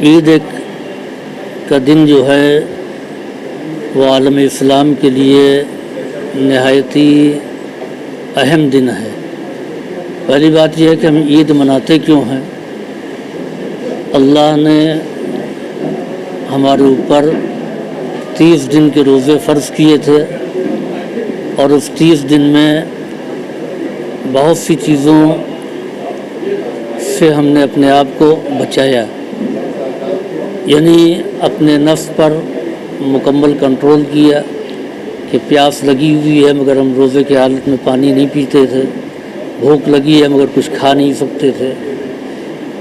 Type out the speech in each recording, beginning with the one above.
ईद एक का दिन जो है वो आलम इस्लाम के लिए नहायत ही अहम दिन है। पहली बात यह है कि हम ईद मनाते क्यों हैं। अल्लाह ने हमारे ऊपर 30 दिन के रोज़े फ़र्ज़ किए थे और उस 30 दिन में बहुत सी चीज़ों से हमने अपने आप को बचाया, यानी अपने नफ्स पर मुकम्मल कंट्रोल किया कि प्यास लगी हुई है मगर हम रोज़े की हालत में पानी नहीं पीते थे, भूख लगी है मगर कुछ खा नहीं सकते थे।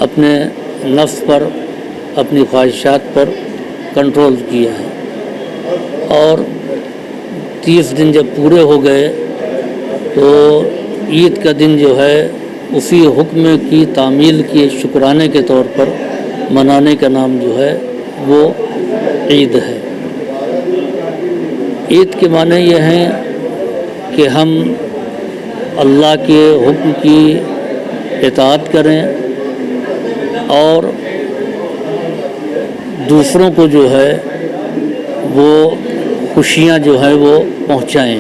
अपने नफ्स पर, अपनी ख्वाहिशात पर कंट्रोल किया है और 30 दिन जब पूरे हो गए तो ईद का दिन जो है उसी हुक्म की तामील के शुक्राने के तौर पर मनाने का नाम जो है वो ईद है। ईद के माने ये हैं कि हम अल्लाह के हुक्म की इताअत करें और दूसरों को जो है वो खुशियाँ जो है वो पहुँचाएँ।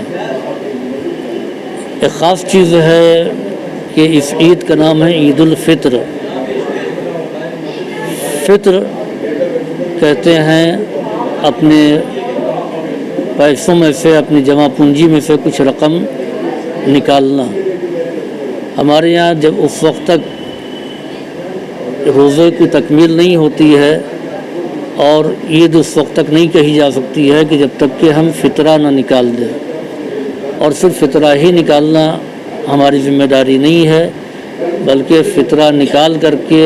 एक ख़ास चीज़ है कि इस ईद का नाम है ईद उल फ़ित्र। फ़ित्र कहते हैं अपने पैसों में से, अपनी जमा पूंजी में से कुछ रकम निकालना। हमारे यहाँ जब उस वक्त तक रोज़े की तकमील नहीं होती है और ईद उस वक्त तक नहीं कही जा सकती है कि जब तक कि हम फ़ितरा ना निकाल दें, और सिर्फ फ़ितरा ही निकालना हमारी ज़िम्मेदारी नहीं है बल्कि फ़ितरा निकाल करके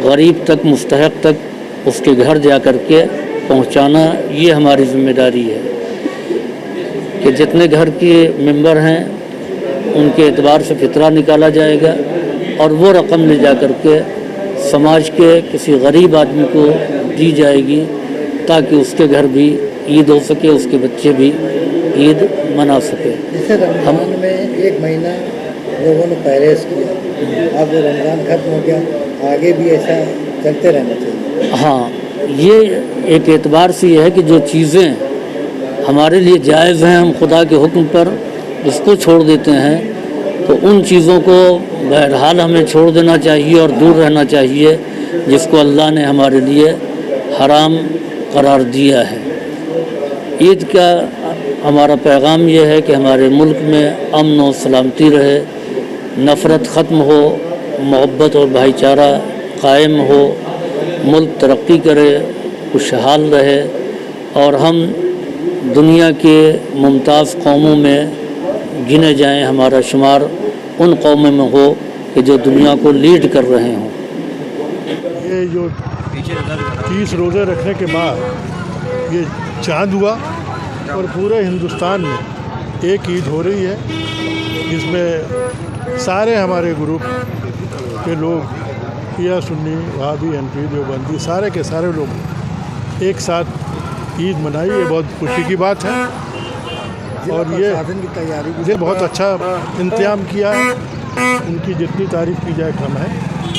गरीब तक, मुस्तहक़ तक उसके घर जा कर के पहुँचाना, ये हमारी ज़िम्मेदारी है कि जितने घर के मेंबर हैं उनके एतबार से फ़ितरा निकाला जाएगा और वो रकम ले जा कर के समाज के किसी गरीब आदमी को दी जाएगी ताकि उसके घर भी ईद हो सके, उसके बच्चे भी ईद मना सके। जैसे रमज़ान में एक महीना लोगों ने परहेज़ किया, अब रमज़ान ख़त्म हो गया, आगे भी ऐसा चलते रहना चाहिए। हाँ, ये एक एतबार से ये है कि जो चीज़ें हमारे लिए जायज़ हैं, हम खुदा के हुक्म पर उसको छोड़ देते हैं, तो उन चीज़ों को बहरहाल हमें छोड़ देना चाहिए और दूर रहना चाहिए जिसको अल्लाह ने हमारे लिए हराम करार दिया है। ईद का हमारा पैगाम ये है कि हमारे मुल्क में अमन और सलामती रहे, नफ़रत ख़त्म हो, मोहब्बत और भाईचारा कायम हो, मुल्क तरक्की करे, खुशहाल रहे और हम दुनिया के मुमताज़ कौमों में गिने जाएं, हमारा शुमार उन कौमों में हो कि जो दुनिया को लीड कर रहे हों। ये जो 30 रोज़े रखने के बाद ये चाँद हुआ और पूरे हिंदुस्तान में एक ईद हो रही है जिसमें सारे हमारे ग्रुप के लोग, शिया, सुन्नी, वहाबी, हनफी, देवबंदी, सारे के सारे लोग एक साथ ईद मनाई। ये बहुत खुशी की बात है और ये की तैयारी मुझे बहुत अच्छा इंतजाम किया है, उनकी जितनी तारीफ़ की जाए कम है।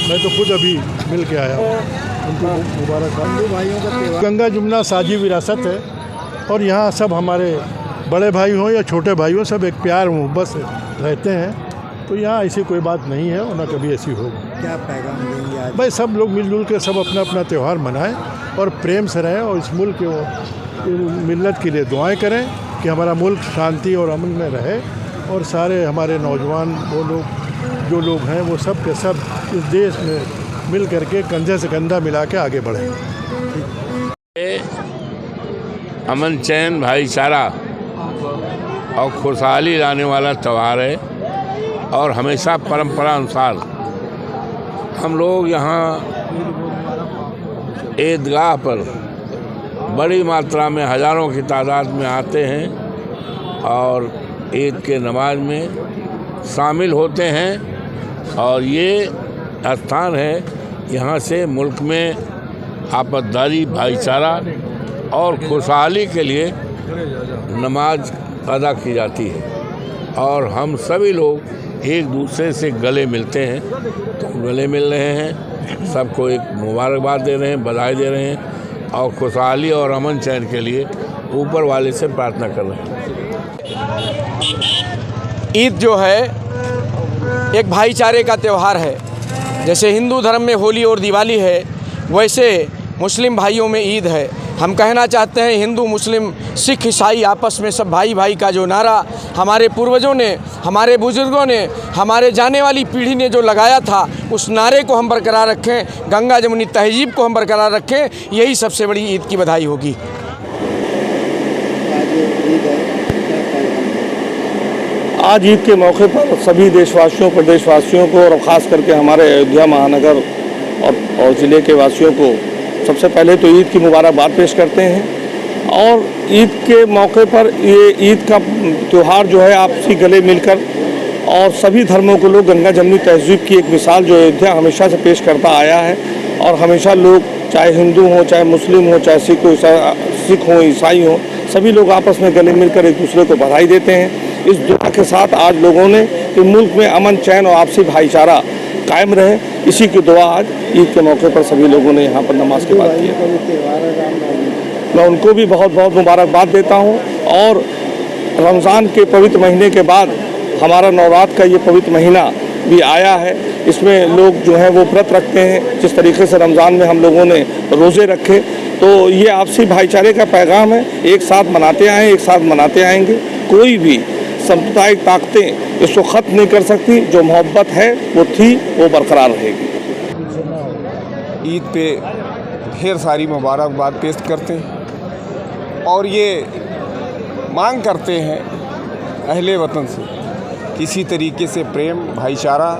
मैं तो खुद अभी मिल के आया हूँ, उनको मुबारक भाइयों का त्यौहार। गंगा जमुना साझी विरासत है और यहाँ सब हमारे बड़े भाई हों या छोटे भाई हों, सब एक प्यार मोहब्बत से रहते हैं, तो यहाँ ऐसी कोई बात नहीं है और ना कभी ऐसी होगी। क्या पैगाम देंगे आज? भाई सब लोग मिलजुल के सब अपना अपना त्यौहार मनाएं और प्रेम से रहें और इस मुल्क के मिल्लत के लिए दुआएं करें कि हमारा मुल्क शांति और अमन में रहे और सारे हमारे नौजवान वो लोग जो लोग हैं वो सब के सब इस देश में मिल करके कंधे से कंधा मिला के आगे बढ़ें। अमन, चैन, भाईचारा और खुशहाली लाने वाला त्यौहार है और हमेशा परंपरा अनुसार हम लोग यहाँ ईदगाह पर बड़ी मात्रा में हज़ारों की तादाद में आते हैं और ईद के नमाज में शामिल होते हैं और ये स्थान है यहाँ से मुल्क में आपतदारी, भाईचारा और खुशहाली के लिए नमाज अदा की जाती है और हम सभी लोग एक दूसरे से गले मिलते हैं, तो गले मिल रहे हैं। सबको एक मुबारकबाद दे रहे हैं, बधाई दे रहे हैं और खुशहाली और अमन चैन के लिए ऊपर वाले से प्रार्थना कर रहे हैं। ईद जो है एक भाईचारे का त्यौहार है। जैसे हिंदू धर्म में होली और दिवाली है, वैसे मुस्लिम भाइयों में ईद है। हम कहना चाहते हैं हिंदू मुस्लिम सिख ईसाई आपस में सब भाई भाई का जो नारा हमारे पूर्वजों ने, हमारे बुजुर्गों ने, हमारे जाने वाली पीढ़ी ने जो लगाया था, उस नारे को हम बरकरार रखें, गंगा जमुनी तहजीब को हम बरकरार रखें। यही सबसे बड़ी ईद की बधाई होगी। आज ईद के मौके पर सभी देशवासियों, प्रदेशवासियों को और ख़ास करके हमारे अयोध्या महानगर और ज़िले के वासियों को सबसे पहले तो ईद की मुबारकबाद पेश करते हैं। और ईद के मौके पर ये ईद का त्यौहार जो है आपसी गले मिलकर और सभी धर्मों को लोग गंगा जमुनी तहजीब की एक मिसाल जो अयोध्या हमेशा से पेश करता आया है। और हमेशा लोग चाहे हिंदू हों, चाहे मुस्लिम हों, चाहे सिख हों, ईसाई हों, सभी लोग आपस में गले मिलकर एक दूसरे को बधाई देते हैं। इस दुआ के साथ आज लोगों ने कि मुल्क में अमन चैन और आपसी भाईचारा कायम रहे, इसी की दुआ आज ईद के मौके पर सभी लोगों ने यहाँ पर नमाज के बाद की। मैं उनको भी बहुत बहुत मुबारकबाद देता हूँ। और रमज़ान के पवित्र महीने के बाद हमारा नवरात्र का ये पवित्र महीना भी आया है। इसमें लोग जो हैं वो व्रत रखते हैं। जिस तरीके से रमज़ान में हम लोगों ने रोज़े रखे, तो ये आपसी भाईचारे का पैगाम है। एक साथ मनाते आए, एक साथ मनाते आएंगे। कोई भी सांप्रदायिक ताकतें इसको ख़त्म नहीं कर सकती। जो मोहब्बत है वो थी, वो बरकरार रहेगी। ईद पे ढेर सारी मुबारकबाद पेश करते हैं और ये मांग करते हैं अहले वतन से किसी तरीके से प्रेम भाईचारा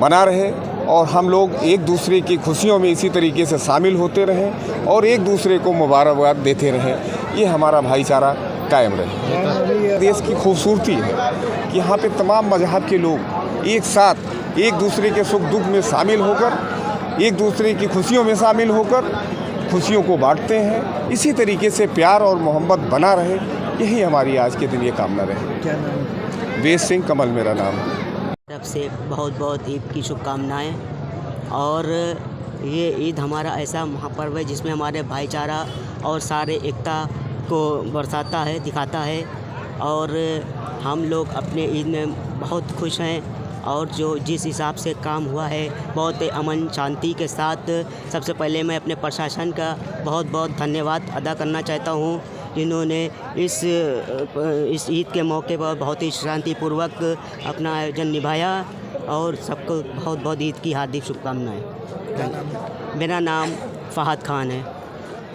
बना रहे और हम लोग एक दूसरे की खुशियों में इसी तरीके से शामिल होते रहें और एक दूसरे को मुबारकबाद देते रहें। ये हमारा भाईचारा कायम रहे। देश की खूबसूरती है कि यहाँ पे तमाम मजहब के लोग एक साथ एक दूसरे के सुख दुख में शामिल होकर, एक दूसरे की खुशियों में शामिल होकर खुशियों को बांटते हैं। इसी तरीके से प्यार और मोहब्बत बना रहे, यही हमारी आज के दिन ये कामना रहे। क्या नाम है? वेद सिंह कमल मेरा नाम है। तरफ से बहुत बहुत ईद की शुभकामनाएं। और ये ईद हमारा ऐसा महापर्व है जिसमें हमारे भाईचारा और सारे एकता को बरसाता है, दिखाता है। और हम लोग अपने ईद में बहुत खुश हैं और जो जिस हिसाब से काम हुआ है बहुत अमन शांति के साथ। सबसे पहले मैं अपने प्रशासन का बहुत बहुत धन्यवाद अदा करना चाहता हूँ, जिन्होंने इस ईद के मौके पर बहुत ही शांतिपूर्वक अपना आयोजन निभाया। और सबको बहुत बहुत ईद की हार्दिक शुभकामनाएं। मेरा नाम फ़हाद खान है।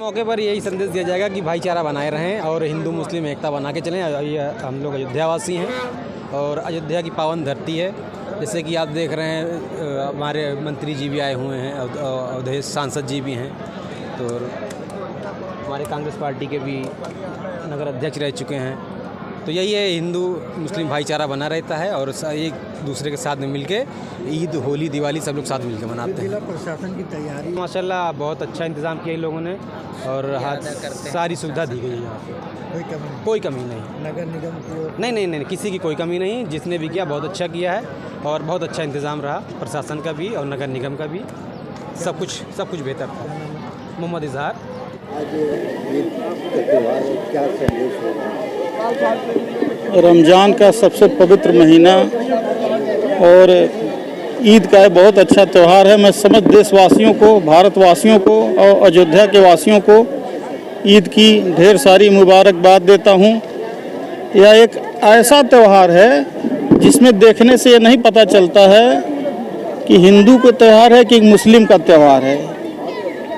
मौके पर यही संदेश दिया जाएगा कि भाईचारा बनाए रहें और हिंदू मुस्लिम एकता बना के चलें। ये हम लोग अयोध्यावासी हैं और अयोध्या की पावन धरती है। जैसे कि आप देख रहे हैं हमारे मंत्री जी भी आए हुए हैं, अवधेश सांसद जी भी हैं, तो हमारे कांग्रेस पार्टी के भी नगर अध्यक्ष रह चुके हैं। तो यही है, हिंदू मुस्लिम भाईचारा बना रहता है और एक दूसरे के साथ में मिलके ईद, होली, दिवाली सब लोग साथ मिलकर मनाते हैं। जिला प्रशासन की तैयारी माशाल्लाह बहुत अच्छा इंतज़ाम किया इन लोगों ने और सारी सुविधा दी गई है यहाँ पे। कोई कमी नहीं। नगर निगम की नहीं, किसी की कोई कमी नहीं। जिसने भी किया बहुत अच्छा किया है और बहुत अच्छा इंतज़ाम रहा प्रशासन का भी और नगर निगम का भी। सब कुछ बेहतर था। मोहम्मद इजहार। आज ईद का त्यौहार है, क्या संदेश होगा? रमज़ान का सबसे पवित्र महीना और ईद का बहुत अच्छा त्यौहार है। मैं समस्त देशवासियों को, भारतवासियों को और अयोध्या के वासियों को ईद की ढेर सारी मुबारकबाद देता हूँ। यह एक ऐसा त्यौहार है जिसमें देखने से ये नहीं पता चलता है कि हिंदू का त्यौहार है कि मुस्लिम का त्यौहार है।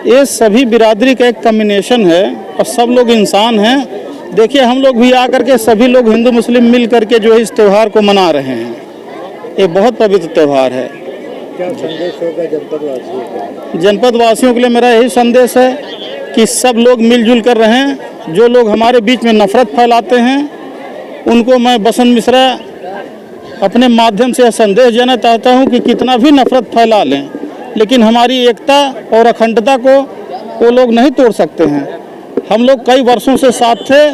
ये सभी बिरादरी का एक कम्बिनेशन है और सब लोग इंसान हैं। देखिए, हम लोग भी आकर के सभी लोग हिंदू मुस्लिम मिल करके जो इस त्यौहार को मना रहे हैं। ये बहुत पवित्र त्यौहार है। क्या संदेश होगा जनपद वासियों को? जनपद वासियों के लिए मेरा यही संदेश है कि सब लोग मिलजुल कर रहें। जो लोग हमारे बीच में नफ़रत फैलाते हैं उनको मैं बसंत मिश्रा अपने माध्यम से संदेश देना चाहता हूं कि कितना भी नफ़रत फैला लें, लेकिन हमारी एकता और अखंडता को वो लोग नहीं तोड़ सकते हैं। हम लोग कई वर्षों से साथ थे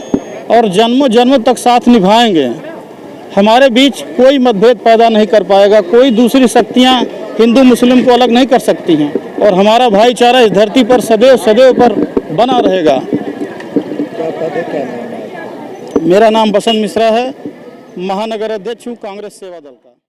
और जन्मों जन्मों तक साथ निभाएंगे। हमारे बीच कोई मतभेद पैदा नहीं कर पाएगा। कोई दूसरी शक्तियाँ हिंदू मुस्लिम को अलग नहीं कर सकती हैं और हमारा भाईचारा इस धरती पर सदैव सदैव पर बना रहेगा। क्या पद है, क्या नाम है? मेरा नाम बसंत मिश्रा है, महानगर अध्यक्ष हूँ कांग्रेस सेवा दल का।